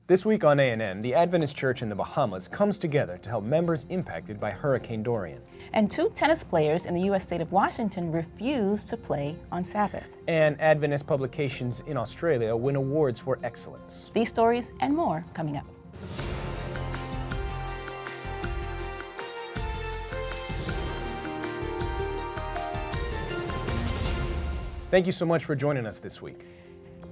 This week on ANN, the Adventist Church in the Bahamas comes together to help members impacted by Hurricane Dorian. And 2 tennis players in the U.S. state of Washington refuse to play on Sabbath. And Adventist publications in Australia win awards for excellence. These stories and more coming up. Thank you so much for joining us this week.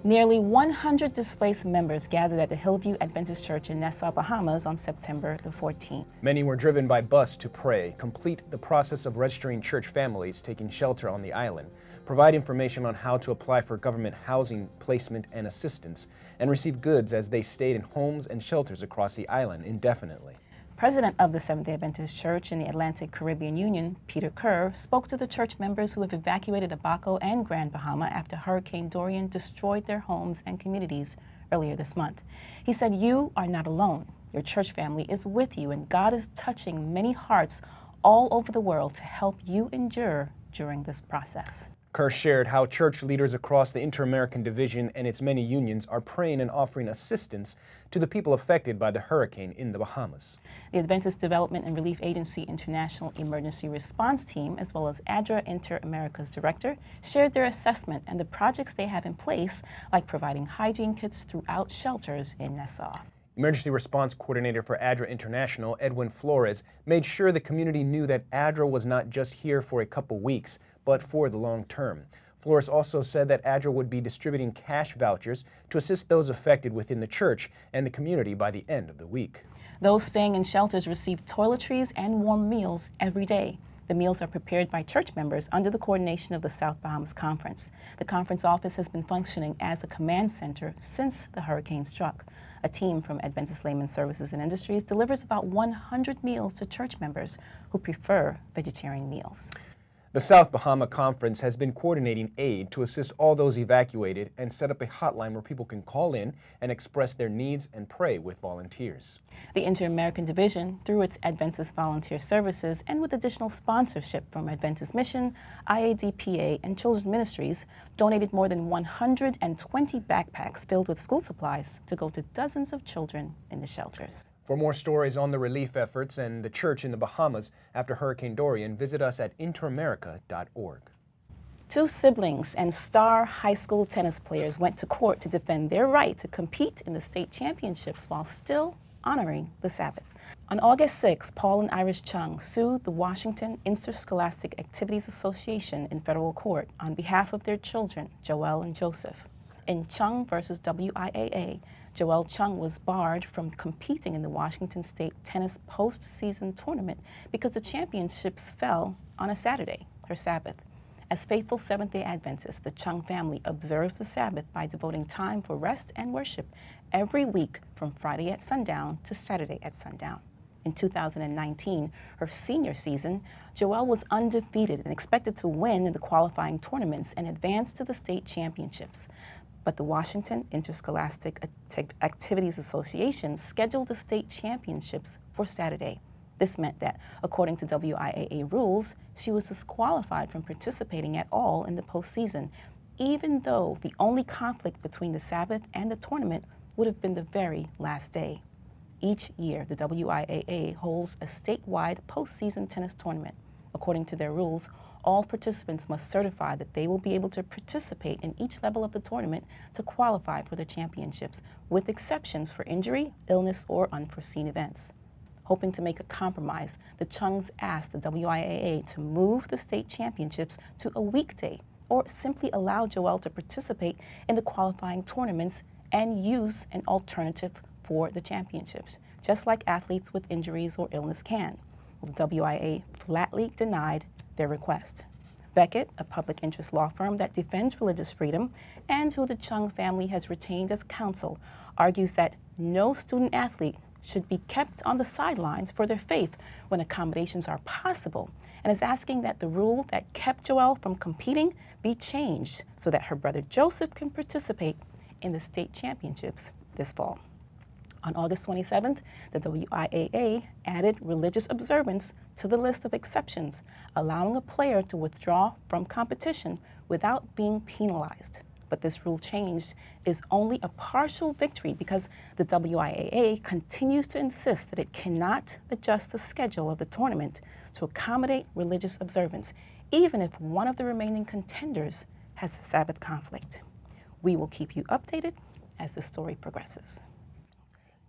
Nearly 100 displaced members gathered at the Hillview Adventist Church in Nassau, Bahamas on September the 14th. Many were driven by bus to pray, complete the process of registering church families taking shelter on the island, provide information on how to apply for government housing placement and assistance, and receive goods as they stayed in homes and shelters across the island indefinitely. President of the Seventh-day Adventist Church in the Atlantic Caribbean Union, Peter Kerr, spoke to the church members who have evacuated Abaco and Grand Bahama after Hurricane Dorian destroyed their homes and communities earlier this month. He said, "You are not alone. Your church family is with you, and God is touching many hearts all over the world to help you endure during this process." Kerr shared how church leaders across the Inter-American Division and its many unions are praying and offering assistance to the people affected by the hurricane in the Bahamas. The Adventist Development and Relief Agency International Emergency Response Team, as well as ADRA Inter-America's director, shared their assessment and the projects they have in place, like providing hygiene kits throughout shelters in Nassau. Emergency Response Coordinator for ADRA International, Edwin Flores, made sure the community knew that ADRA was not just here for a couple weeks, but for the long term. Flores also said that ADRA would be distributing cash vouchers to assist those affected within the church and the community by the end of the week. Those staying in shelters receive toiletries and warm meals every day. The meals are prepared by church members under the coordination of the South Bahamas Conference. The conference office has been functioning as a command center since the hurricane struck. A team from Adventist Layman Services and Industries delivers about 100 meals to church members who prefer vegetarian meals. The South Bahama Conference has been coordinating aid to assist all those evacuated and set up a hotline where people can call in and express their needs and pray with volunteers. The Inter-American Division, through its Adventist Volunteer Services and with additional sponsorship from Adventist Mission, IADPA, and Children's Ministries, donated more than 120 backpacks filled with school supplies to go to dozens of children in the shelters. For more stories on the relief efforts and the church in the Bahamas after Hurricane Dorian, visit us at interamerica.org. 2 siblings and star high school tennis players went to court to defend their right to compete in the state championships while still honoring the Sabbath. On August 6, Paul and Iris Chung sued the Washington Interscholastic Activities Association in federal court on behalf of their children, Joelle and Joseph. In Chung versus WIAA, Joelle Chung was barred from competing in the Washington State Tennis postseason tournament because the championships fell on a Saturday, her Sabbath. As faithful Seventh-day Adventists, the Chung family observes the Sabbath by devoting time for rest and worship every week from Friday at sundown to Saturday at sundown. In 2019, her senior season, Joelle was undefeated and expected to win in the qualifying tournaments and advance to the state championships. But the Washington Interscholastic Activities Association scheduled the state championships for Saturday. This meant that, according to WIAA rules, she was disqualified from participating at all in the postseason, even though the only conflict between the Sabbath and the tournament would have been the very last day. Each year, the WIAA holds a statewide postseason tennis tournament. According to their rules, all participants must certify that they will be able to participate in each level of the tournament to qualify for the championships, with exceptions for injury, illness, or unforeseen events. Hoping to make a compromise, the Chungs asked the WIAA to move the state championships to a weekday, or simply allow Joelle to participate in the qualifying tournaments and use an alternative for the championships, just like athletes with injuries or illness can. The WIA flatly denied their request. Beckett, a public interest law firm that defends religious freedom and who the Chung family has retained as counsel, argues that no student athlete should be kept on the sidelines for their faith when accommodations are possible, and is asking that the rule that kept Joelle from competing be changed so that her brother Joseph can participate in the state championships this fall. On August 27th, the WIAA added religious observance to the list of exceptions, allowing a player to withdraw from competition without being penalized. But this rule change is only a partial victory because the WIAA continues to insist that it cannot adjust the schedule of the tournament to accommodate religious observance, even if one of the remaining contenders has a Sabbath conflict. We will keep you updated as the story progresses.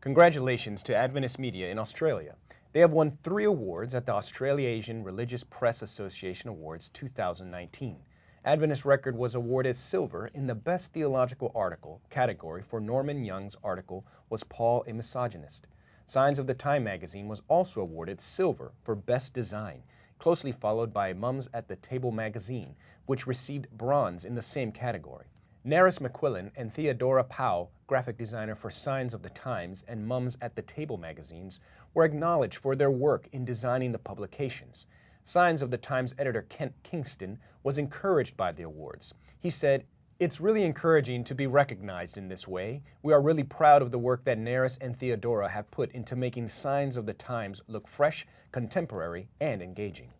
Congratulations to Adventist Media in Australia. They have won 3 awards at the Australasian Religious Press Association Awards 2019. Adventist Record was awarded silver in the Best Theological Article category for Norman Young's article, Was Paul a Misogynist? Signs of the Time magazine was also awarded silver for Best Design, closely followed by Mums at the Table magazine, which received bronze in the same category. Naris McQuillan and Theodora Powell, graphic designer for Signs of the Times and Mums at the Table magazines, were acknowledged for their work in designing the publications. Signs of the Times editor Kent Kingston was encouraged by the awards. He said, "It's really encouraging to be recognized in this way. We are really proud of the work that Naris and Theodora have put into making Signs of the Times look fresh, contemporary, and engaging."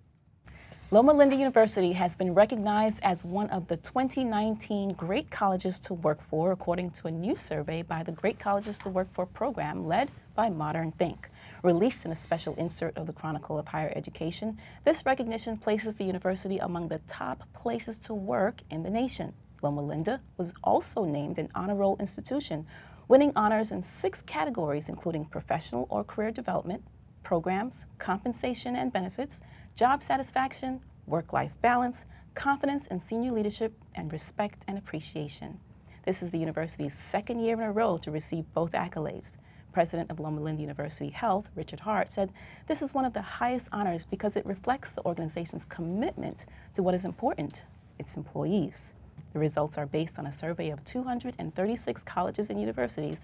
Loma Linda University has been recognized as one of the 2019 Great Colleges to Work For, according to a new survey by the Great Colleges to Work For program led by Modern Think. Released in a special insert of the Chronicle of Higher Education, this recognition places the university among the top places to work in the nation. Loma Linda was also named an honor roll institution, winning honors in 6 categories, including professional or career development, programs, compensation and benefits, job satisfaction, work-life balance, confidence in senior leadership, and respect and appreciation. This is the university's 2nd year in a row to receive both accolades. President of Loma Linda University Health, Richard Hart, said this is one of the highest honors because it reflects the organization's commitment to what is important, its employees. The results are based on a survey of 236 colleges and universities,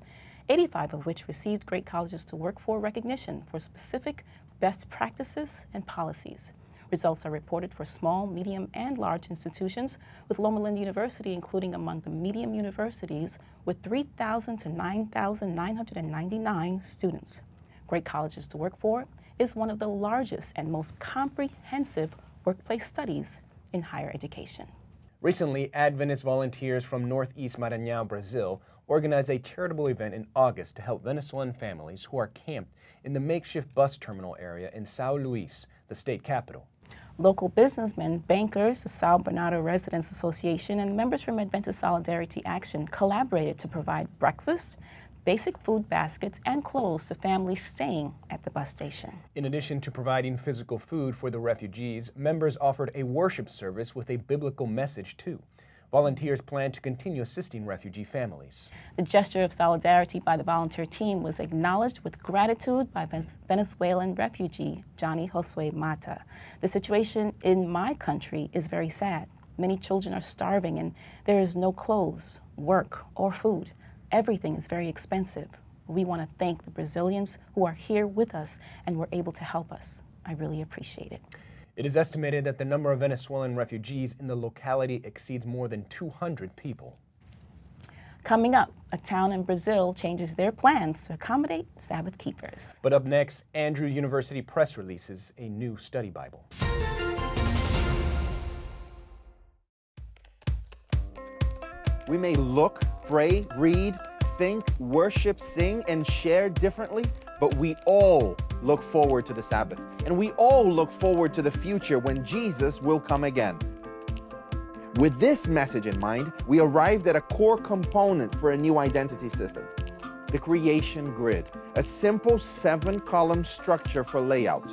85 of which received Great Colleges to Work For recognition for specific best practices and policies. Results are reported for small, medium, and large institutions, with Loma Linda University including among the medium universities with 3,000 to 9,999 students. Great Colleges to Work For is one of the largest and most comprehensive workplace studies in higher education. Recently, Adventist volunteers from Northeast Maranhão, Brazil, organized a charitable event in August to help Venezuelan families who are camped in the makeshift bus terminal area in São Luís, the state capital. Local businessmen, bankers, the São Bernardo Residents Association, and members from Adventist Solidarity Action collaborated to provide breakfast, basic food baskets, and clothes to families staying at the bus station. In addition to providing physical food for the refugees, members offered a worship service with a biblical message too. Volunteers plan to continue assisting refugee families. The gesture of solidarity by the volunteer team was acknowledged with gratitude by Venezuelan refugee Johnny Josue Mata. The situation in my country is very sad. Many children are starving and there is no clothes, work, or food. Everything is very expensive. We want to thank the Brazilians who are here with us and were able to help us. I really appreciate it. It is estimated that the number of Venezuelan refugees in the locality exceeds more than 200 people. Coming up, a town in Brazil changes their plans to accommodate Sabbath keepers. But up next, Andrews University Press releases a new study Bible. We may look, pray, read, think, worship, sing, and share differently, but we all look forward to the Sabbath. And we all look forward to the future when Jesus will come again. With this message in mind, we arrived at a core component for a new identity system, the creation grid, a simple 7-column structure for layout.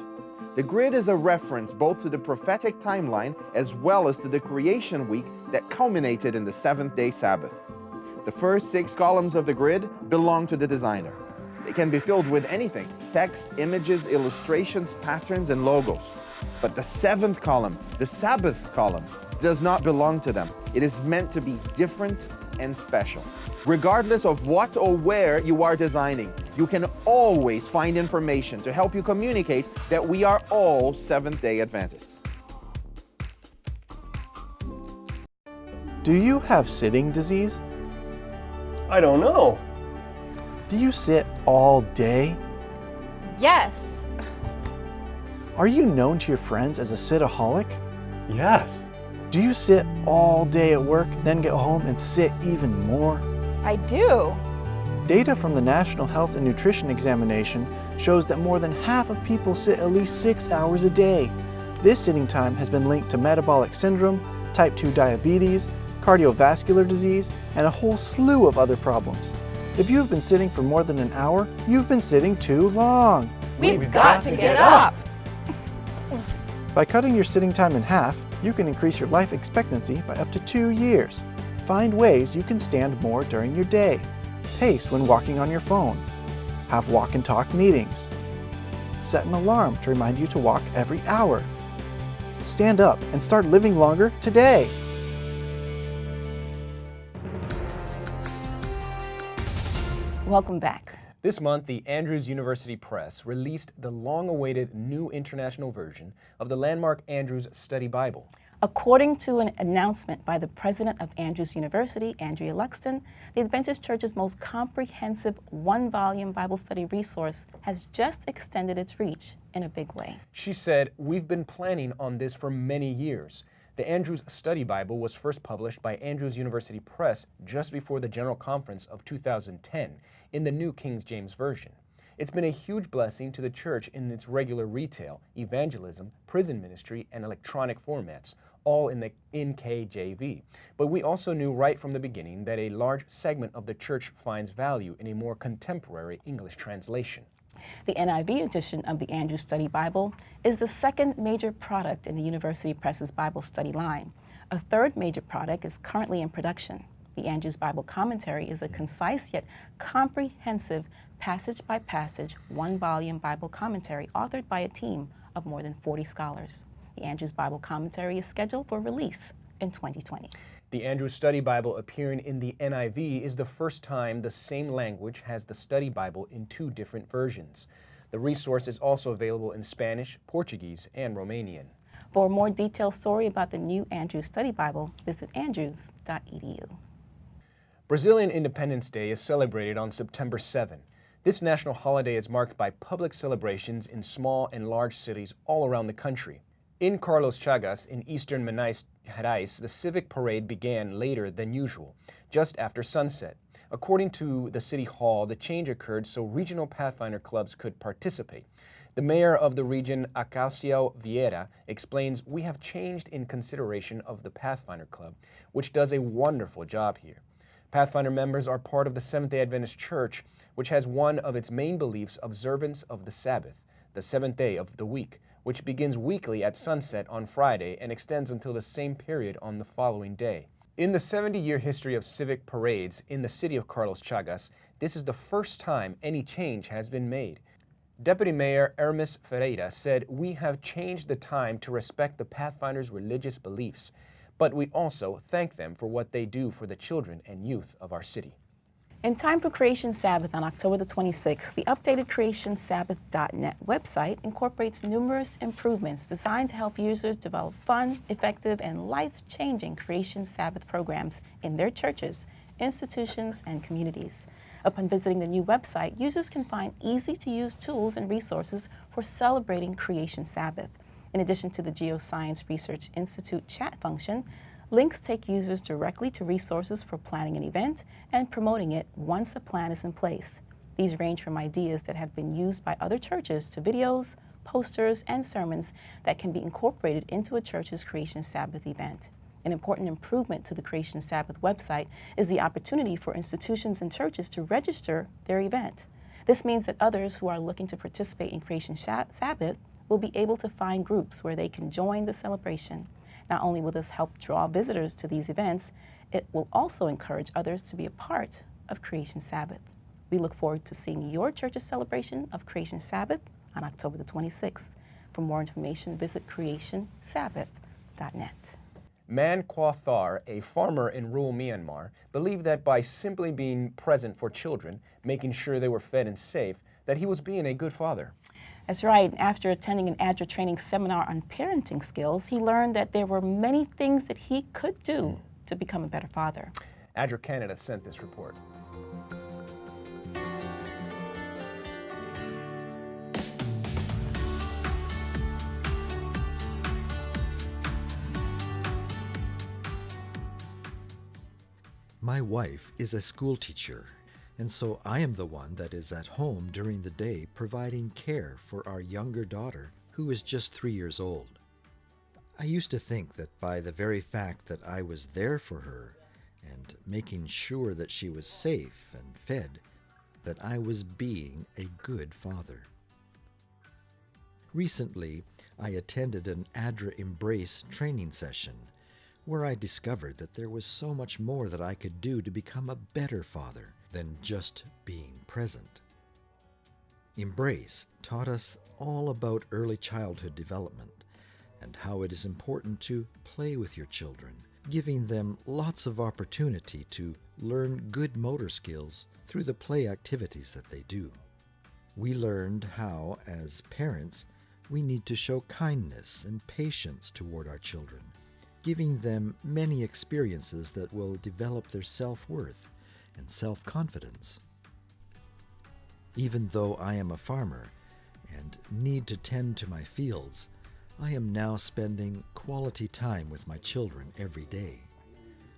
The grid is a reference both to the prophetic timeline as well as to the creation week that culminated in the 7th-day Sabbath. The first 6 columns of the grid belong to the designer. They can be filled with anything: text, images, illustrations, patterns, and logos. But the 7th column, the Sabbath column, does not belong to them. It is meant to be different and special. Regardless of what or where you are designing, you can always find information to help you communicate that we are all Seventh-day Adventists. Do you have sitting disease? I don't know. Do you sit all day? Yes. Are you known to your friends as a sitaholic? Yes. Do you sit all day at work, then get home and sit even more? I do. Data from the National Health and Nutrition Examination shows that more than half of people sit at least 6 hours a day. This sitting time has been linked to metabolic syndrome, type 2 diabetes, cardiovascular disease, and a whole slew of other problems. If you've been sitting for more than an hour, you've been sitting too long. We've got to get up. By cutting your sitting time in half, you can increase your life expectancy by up to 2 years. Find ways you can stand more during your day. Pace when walking on your phone. Have walk and talk meetings. Set an alarm to remind you to walk every hour. Stand up and start living longer today. Welcome back. This month, the Andrews University Press released the long-awaited new international version of the landmark Andrews Study Bible. According to an announcement by the president of Andrews University, Andrea Luxton, the Adventist Church's most comprehensive one-volume Bible study resource has just extended its reach in a big way. She said, "We've been planning on this for many years. The Andrews Study Bible was first published by Andrews University Press just before the General Conference of 2010 in the New King James Version. It's been a huge blessing to the church in its regular retail, evangelism, prison ministry, and electronic formats, all in the NKJV. But we also knew right from the beginning that a large segment of the church finds value in a more contemporary English translation." The NIV edition of the Andrews Study Bible is the second major product in the University Press's Bible study line. A third major product is currently in production. The Andrews Bible Commentary is a concise yet comprehensive passage-by-passage, one-volume Bible commentary authored by a team of more than 40 scholars. The Andrews Bible Commentary is scheduled for release in 2020. The Andrews Study Bible appearing in the NIV is the first time the same language has the Study Bible in 2 different versions. The resource is also available in Spanish, Portuguese, and Romanian. For a more detailed story about the new Andrews Study Bible, visit andrews.edu. Brazilian Independence Day is celebrated on September 7. This national holiday is marked by public celebrations in small and large cities all around the country. In Carlos Chagas, in eastern Minas Gerais, the civic parade began later than usual, just after sunset. According to the City Hall, the change occurred so regional Pathfinder clubs could participate. The mayor of the region, Acacio Vieira, explains, "We have changed in consideration of the Pathfinder Club, which does a wonderful job here. Pathfinder members are part of the Seventh-day Adventist Church, which has one of its main beliefs, observance of the Sabbath, the seventh day of the week, which begins weekly at sunset on Friday and extends until the same period on the following day." In the 70-year history of civic parades in the city of Carlos Chagas, this is the first time any change has been made. Deputy Mayor Hermes Ferreira said, "We have changed the time to respect the Pathfinders' religious beliefs, but we also thank them for what they do for the children and youth of our city." In time for Creation Sabbath on October the 26th, the updated creationsabbath.net website incorporates numerous improvements designed to help users develop fun, effective, and life-changing Creation Sabbath programs in their churches, institutions, and communities. Upon visiting the new website, users can find easy-to-use tools and resources for celebrating Creation Sabbath. In addition to the Geoscience Research Institute chat function, links take users directly to resources for planning an event and promoting it once a plan is in place. These range from ideas that have been used by other churches to videos, posters, and sermons that can be incorporated into a church's Creation Sabbath event. An important improvement to the Creation Sabbath website is the opportunity for institutions and churches to register their event. This means that others who are looking to participate in Creation Sabbath will be able to find groups where they can join the celebration. Not only will this help draw visitors to these events, it will also encourage others to be a part of Creation Sabbath. We look forward to seeing your church's celebration of Creation Sabbath on October the 26th. For more information, visit creationsabbath.net. Man Kwa Thar, a farmer in rural Myanmar, believed that by simply being present for children, making sure they were fed and safe, that he was being a good father. That's right. After attending an ADRA training seminar on parenting skills, he learned that there were many things that he could do to become a better father. ADRA Canada sent this report. My wife is a school teacher, and so I am the one that is at home during the day providing care for our younger daughter, who is just 3 years old. I used to think that by the very fact that I was there for her and making sure that she was safe and fed, that I was being a good father. Recently, I attended an ADRA Embrace training session where I discovered that there was so much more that I could do to become a better father than just being present. Embrace taught us all about early childhood development and how it is important to play with your children, giving them lots of opportunity to learn good motor skills through the play activities that they do. We learned how, as parents, we need to show kindness and patience toward our children, giving them many experiences that will develop their self-worth and self-confidence. Even though I am a farmer and need to tend to my fields, I am now spending quality time with my children every day.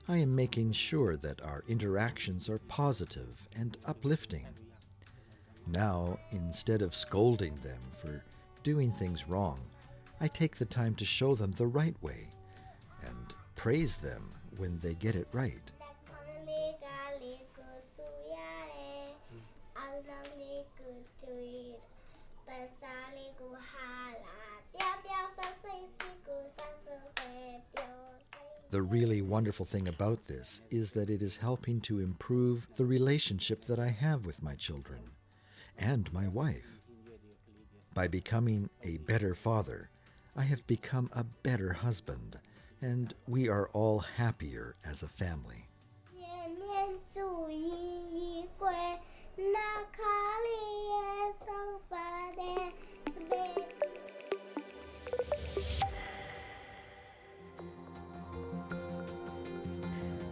I am making sure that our interactions are positive and uplifting. Now, instead of scolding them for doing things wrong, I take the time to show them the right way and praise them when they get it right. The really wonderful thing about this is that it is helping to improve the relationship that I have with my children and my wife. By becoming a better father, I have become a better husband, and we are all happier as a family.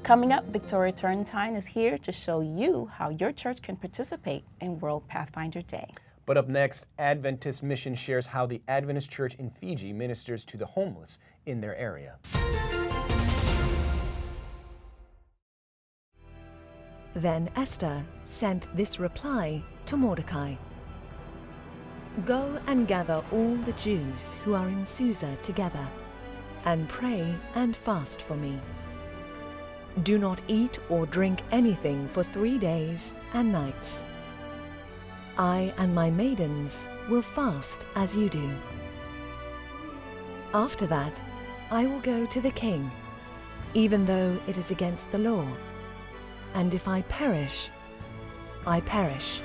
Coming up, Victoria Turrentine is here to show you how your church can participate in World Pathfinder Day. But up next, Adventist Mission shares how the Adventist Church in Fiji ministers to the homeless in their area. Then Esther sent this reply to Mordecai. Go and gather all the Jews who are in Susa together, and pray and fast for me. Do not eat or drink anything for 3 days and nights. I and my maidens will fast as you do. After that, I will go to the king, even though it is against the law. And if I perish, I perish.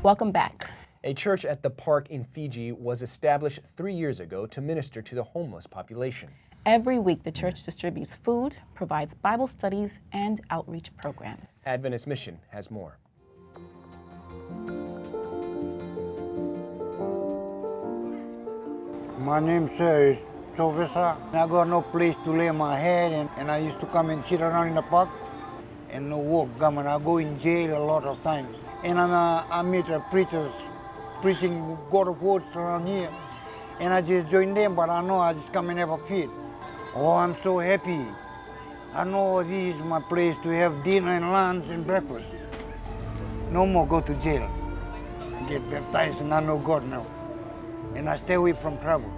Welcome back. A church at the park in Fiji was established 3 years ago to minister to the homeless population. Every week, the church distributes food, provides Bible studies, and outreach programs. Adventist Mission has more. My name is Sylvester. I got no place to lay my head, and I used to come and sit around in the park and no work. And I go in jail a lot of times. And I meet preachers preaching God of words around here. And I just join them, but I know I just come and have a feed. Oh, I'm so happy. I know this is my place to have dinner and lunch and breakfast. No more go to jail. I get baptized and I know God now. And I stay away from trouble.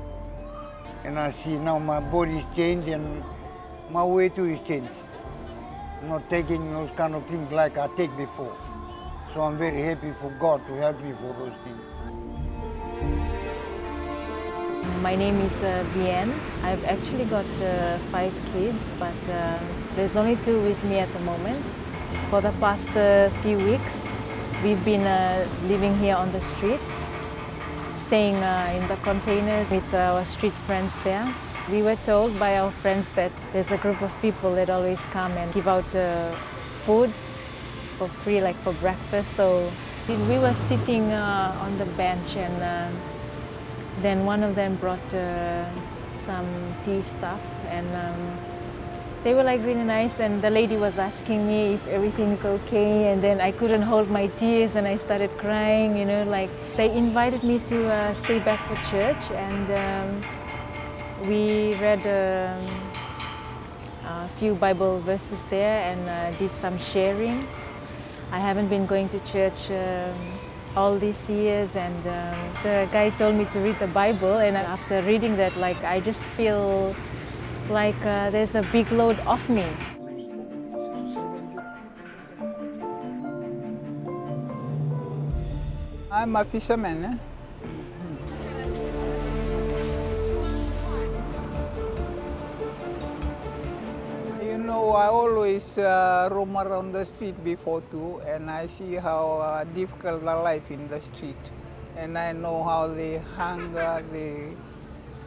And I see now my body is changed and my way too is changed. Not taking those kind of things like I take before. So I'm very happy for God to help me for those things. My name is Vienne. I've actually got 5 kids, but there's only 2 with me at the moment. For the past few weeks, we've been living here on the streets, staying in the containers with our street friends there. We were told by our friends that there's a group of people that always come and give out food for free, like for breakfast. So We were sitting on the bench, and then one of them brought some tea stuff, and they were like really nice, and the lady was asking me if everything's okay, and then I couldn't hold my tears and I started crying, you know, like they invited me to stay back for church, and we read a few Bible verses there and did some sharing. I haven't been going to church all these years, and the guy told me to read the Bible, and after reading that, like I just feel like there's a big load off me. I'm a fisherman. You know, I always roam around the street before too, and I see how difficult the life in the street, and I know how they hunger,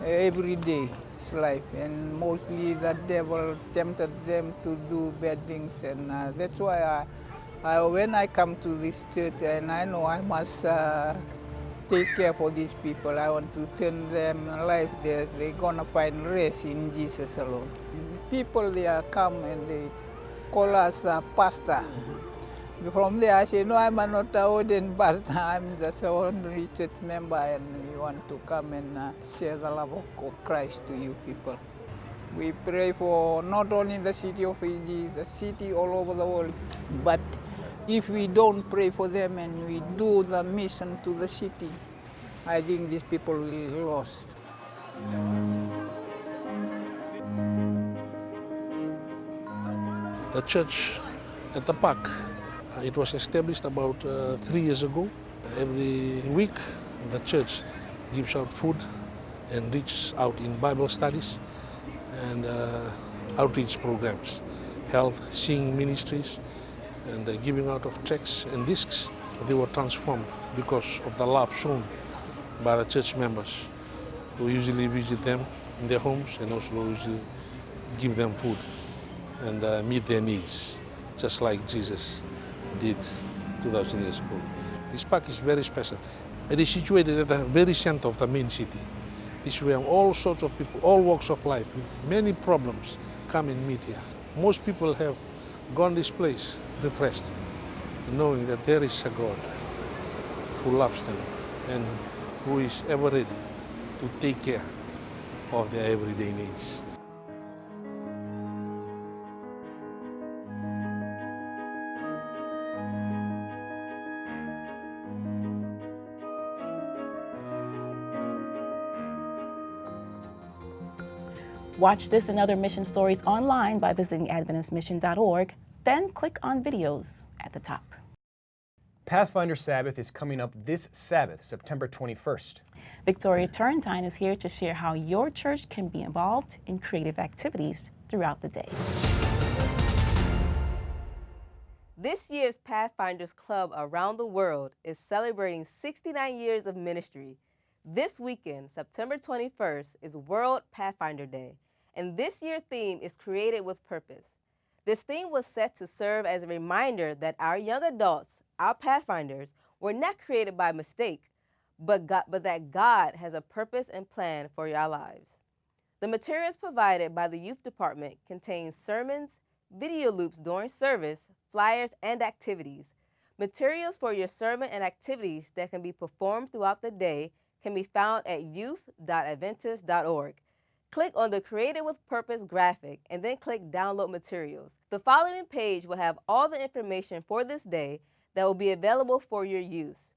everyday life, and mostly the devil tempted them to do bad things, and that's why when I come to this church, and I know I must take care for these people. I want to turn them life. They're gonna find rest in Jesus alone. People, they come and they call us pastor. From there I say, no, I'm not an ordained pastor. I'm just an ordinary church member, and we want to come and share the love of Christ to you people. We pray for not only the city of Fiji, the city all over the world, but if we don't pray for them and we do the mission to the city, I think these people will be lost. The church at the park, it was established about 3 years ago. Every week the church gives out food and reaches out in Bible studies and outreach programs, health, singing ministries, and giving out of tracts and discs. They were transformed because of the love shown by the church members, who usually visit them in their homes and also usually give them food and meet their needs, just like Jesus did 2,000 years ago. This park is very special. It is situated at the very center of the main city. This is where all sorts of people, all walks of life, with many problems, come and meet here. Most people have gone this place refreshed, knowing that there is a God who loves them and who is ever ready to take care of their everyday needs. Watch this and other mission stories online by visiting AdventistMission.org, then click on videos at the top. Pathfinder Sabbath is coming up this Sabbath, September 21st. Victoria Turrentine is here to share how your church can be involved in creative activities throughout the day. This year's Pathfinders Club around the world is celebrating 69 years of ministry. This weekend, September 21st, is World Pathfinder Day, and this year's theme is Created with Purpose. This theme was set to serve as a reminder that our young adults, our Pathfinders, were not created by mistake, but that God has a purpose and plan for our lives. The materials provided by the Youth Department contain sermons, video loops during service, flyers, and activities. Materials for your sermon and activities that can be performed throughout the day can be found at youth.adventist.org. Click on the Created with Purpose graphic and then click Download Materials. The following page will have all the information for this day that will be available for your use.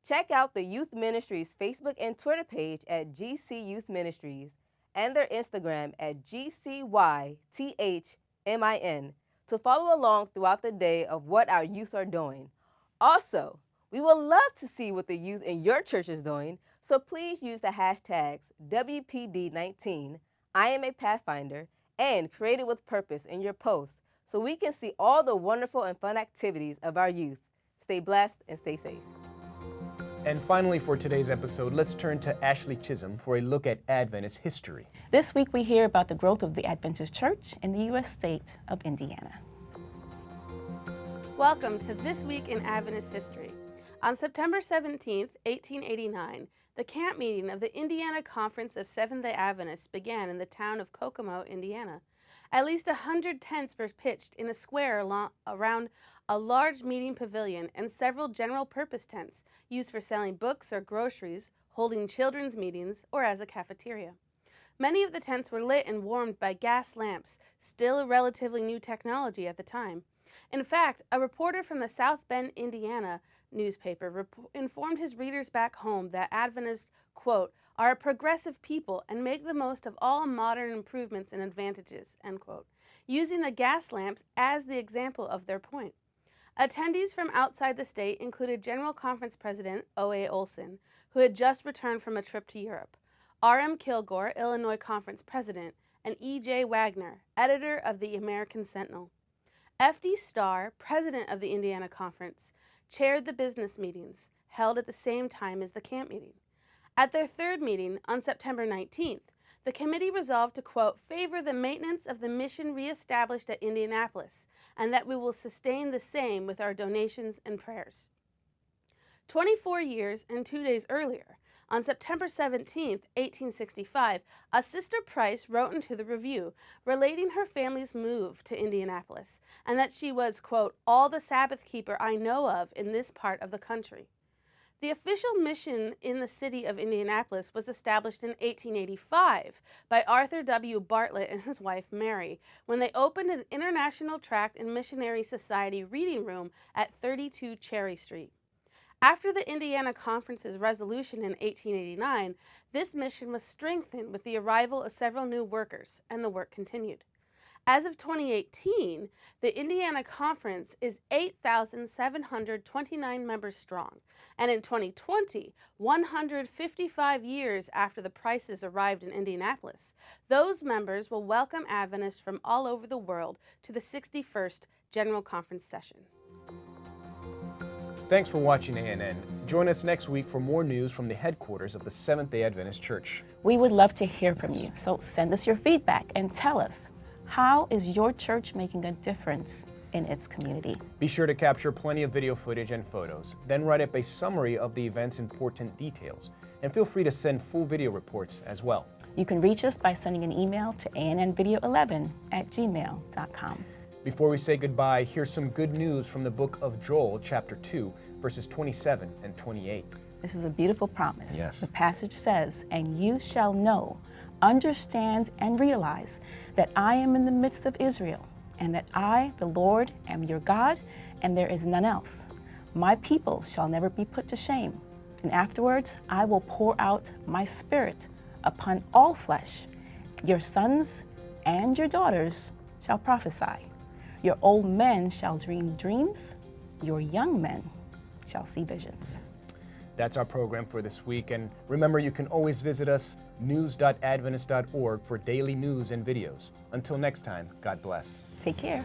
Check out the Youth Ministries Facebook and Twitter page at GC Youth Ministries and their Instagram at GCYTHMIN to follow along throughout the day of what our youth are doing. Also, we would love to see what the youth in your church is doing, so please use the hashtags WPD19, I am a Pathfinder, and Created with Purpose in your posts so we can see all the wonderful and fun activities of our youth. Stay blessed and stay safe. And finally, for today's episode, let's turn to Ashley Chisholm for a look at Adventist history. This week we hear about the growth of the Adventist Church in the U.S. state of Indiana. Welcome to This Week in Adventist History. On September 17, 1889, the camp meeting of the Indiana Conference of Seventh-day Adventists began in the town of Kokomo, Indiana. At least 100 tents were pitched in a square around a large meeting pavilion and several general-purpose tents used for selling books or groceries, holding children's meetings, or as a cafeteria. Many of the tents were lit and warmed by gas lamps, still a relatively new technology at the time. In fact, a reporter from the South Bend, Indiana newspaper informed his readers back home that Adventists, quote, are a progressive people and make the most of all modern improvements and advantages, end quote, using the gas lamps as the example of their point. Attendees from outside the state included General Conference President O.A. Olson, who had just returned from a trip to Europe, R.M. Kilgore, Illinois Conference President, and E.J. Wagner, editor of the American Sentinel. F.D. Starr, president of the Indiana Conference, chaired the business meetings, held at the same time as the camp meeting. At their third meeting on September 19th, the committee resolved to, quote, favor the maintenance of the mission reestablished at Indianapolis, and that we will sustain the same with our donations and prayers. 24 years and 2 days earlier, on September 17, 1865, a Sister Price wrote into the Review relating her family's move to Indianapolis, and that she was, quote, all the Sabbath keeper I know of in this part of the country. The official mission in the city of Indianapolis was established in 1885 by Arthur W. Bartlett and his wife Mary when they opened an International Tract and Missionary Society reading room at 32 Cherry Street. After the Indiana Conference's resolution in 1889, this mission was strengthened with the arrival of several new workers, and the work continued. As of 2018, the Indiana Conference is 8,729 members strong, and in 2020, 155 years after the Prices arrived in Indianapolis, those members will welcome Adventists from all over the world to the 61st General Conference session. Thanks for watching ANN. Join us next week for more news from the headquarters of the Seventh-day Adventist Church. We would love to hear from you, so send us your feedback and tell us, how is your church making a difference in its community? Be sure to capture plenty of video footage and photos, then write up a summary of the event's important details, and feel free to send full video reports as well. You can reach us by sending an email to annvideo11@gmail.com. Before we say goodbye, here's some good news from the book of Joel, chapter 2, verses 27 and 28. This is a beautiful promise. Yes. The passage says, and you shall know, understand, and realize that I am in the midst of Israel, and that I, the Lord, am your God, and there is none else. My people shall never be put to shame, and afterwards I will pour out my spirit upon all flesh. Your sons and your daughters shall prophesy. Your old men shall dream dreams. Your young men shall see visions. That's our program for this week, and remember, you can always visit us, news.adventist.org, for daily news and videos. Until next time, God bless. Take care.